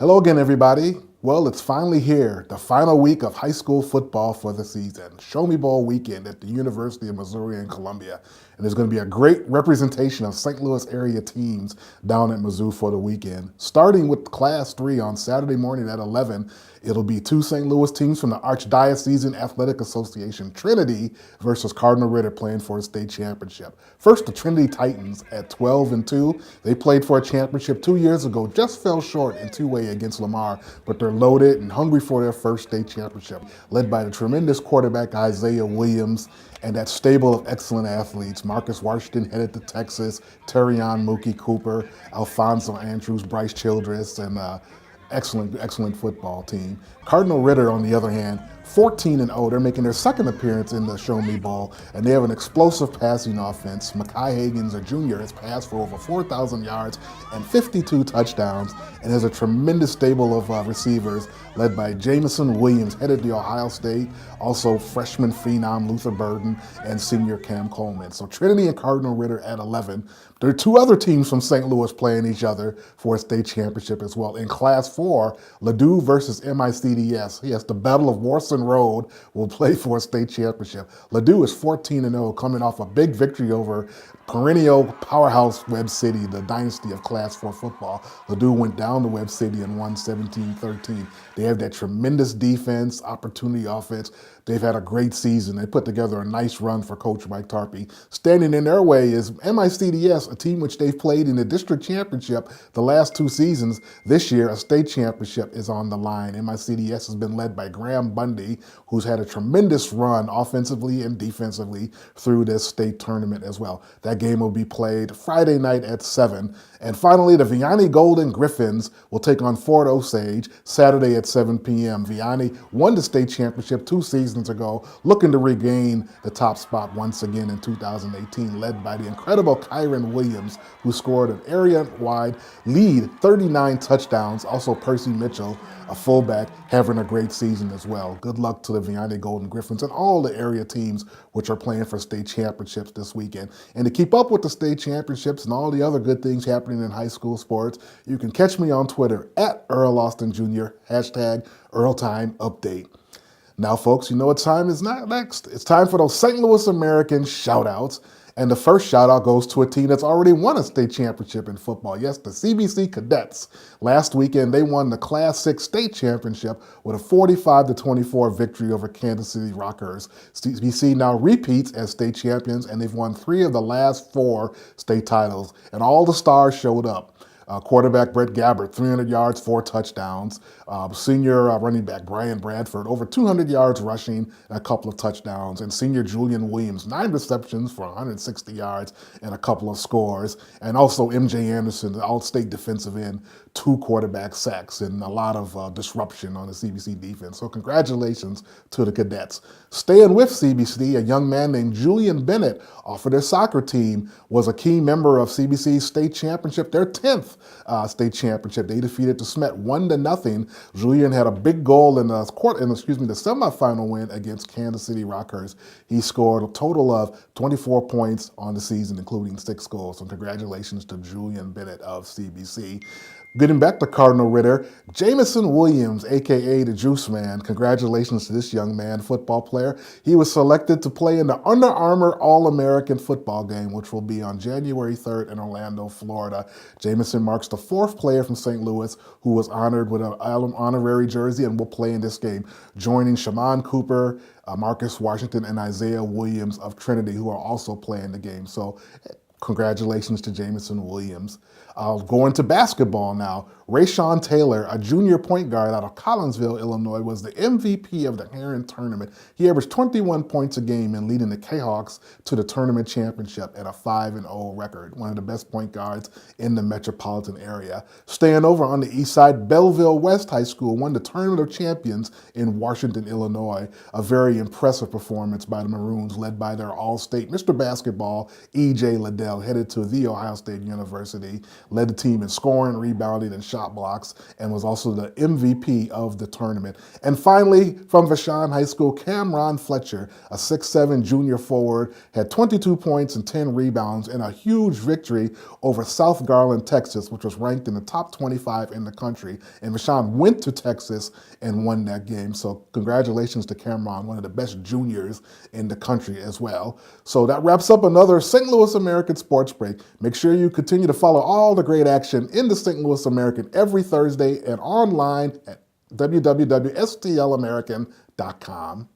Hello again, everybody. Well, it's finally here, the final week of high school football for the season. Show Me Bowl weekend at the University of Missouri in Columbia. And there's going to be a great representation of St. Louis area teams down at Mizzou for the weekend. Starting with Class 3 on Saturday morning at 11, it'll be two St. Louis teams from the Archdiocesan Athletic Association, Trinity versus Cardinal Ritter, playing for a state championship. First, the Trinity Titans at 12-2. They played for a championship 2 years ago, just fell short in two-way against Lamar, but they're loaded and hungry for their first state championship, led by the tremendous quarterback Isaiah Williams and that stable of excellent athletes. Marcus Washington headed to Texas, Terrion Mookie Cooper, Alfonso Andrews, Bryce Childress, and excellent football team. Cardinal Ritter, on the other hand, 14-0. They're making their second appearance in the Show Me Bowl, and they have an explosive passing offense. Mekhi Higgins, a junior, has passed for over 4,000 yards and 52 touchdowns, and has a tremendous stable of receivers led by Jamison Williams, headed to Ohio State, also freshman phenom Luther Burden, and senior Cam Coleman. So Trinity and Cardinal Ritter at 11. There are two other teams from St. Louis playing each other for a state championship as well. In Class 4, Ladue versus MICDS. Yes, the Battle of Warson Road will play for a state championship. Ladue is 14-0, coming off a big victory over perennial powerhouse Webb City, the dynasty of Class 4 football. Ladue went down to Webb City and won 17-13. They have that tremendous defense, opportunity offense. They've had a great season. They put together a nice run for Coach Mike Tarpey. Standing in their way is MICDS, a team which they've played in the district championship the last 2 seasons. This year, a state championship is on the line. MICDS has been led by Graham Bundy, who's had a tremendous run offensively and defensively through this state tournament as well. That game will be played Friday night at 7. And finally, the Vianney Golden Griffins will take on Fortuna Osage Saturday at 7 p.m. Vianney won the state championship 2 seasons ago, looking to regain the top spot once again in 2018, led by the incredible Kyron Williams, who scored an area-wide lead, 39 touchdowns. Also Percy Mitchell, a fullback, having a great season as well. Good luck to the Vianney Golden Griffins and all the area teams which are playing for state championships this weekend. And to keep up with the state championships and all the other good things happening in high school sports, you can catch me on Twitter at Earl Austin Jr., hashtag EarlTimeUpdate. Now, folks, you know what time is next. It's time for those St. Louis American shout-outs. And the first shout-out goes to a team that's already won a state championship in football. Yes, the CBC Cadets. Last weekend, they won the Class 6 state championship with a 45-24 victory over Kansas City Rockers. CBC now repeats as state champions, and they've won 3 of the last 4 state titles. And all the stars showed up. Quarterback Brett Gabbert, 300 yards, 4 touchdowns. Senior running back Brian Bradford, over 200 yards rushing and a couple of touchdowns. And senior Julian Williams, 9 receptions for 160 yards and a couple of scores. And also MJ Anderson, the all-state defensive end, 2 quarterback sacks and a lot of disruption on the CBC defense. So congratulations to the Cadets. Staying with CBC, a young man named Julian Bennett off of their soccer team was a key member of CBC's state championship, their 10th state championship. They defeated the Smet 1-0. Julian had a big goal in the semifinal win against Kansas City Rockers. He scored a total of 24 points on the season, including 6 goals. So congratulations to Julian Bennett of CBC. Getting back to Cardinal Ritter, Jamison Williams, a.k.a. the Juice Man. Congratulations to this young man, football player. He was selected to play in the Under Armour All-American football game, which will be on January 3rd in Orlando, Florida. Jamison marks the 4th player from St. Louis who was honored with an honorary jersey and will play in this game, joining Shaman Cooper, Marcus Washington, and Isaiah Williams of Trinity, who are also playing the game. So congratulations to Jamison Williams. Going to basketball now. Rayshawn Taylor, a junior point guard out of Collinsville, Illinois, was the MVP of the Heron Tournament. He averaged 21 points a game and leading the K-Hawks to the tournament championship at a 5-0 record. One of the best point guards in the metropolitan area. Staying over on the east side, Belleville West High School won the Tournament of Champions in Washington, Illinois. A very impressive performance by the Maroons, led by their all-state Mr. Basketball, E.J. Liddell, headed to The Ohio State University. led the team in scoring, rebounding, and shot blocks, and was also the MVP of the tournament. And finally, from Vashon High School, Cameron Fletcher, a 6'7" junior forward, had 22 points and 10 rebounds in a huge victory over South Garland, Texas, which was ranked in the top 25 in the country. And Vashon went to Texas and won that game. So congratulations to Cameron, one of the best juniors in the country as well. So that wraps up another St. Louis American Sports Break. Make sure you continue to follow all the great action in the St. Louis American every Thursday and online at www.stlamerican.com.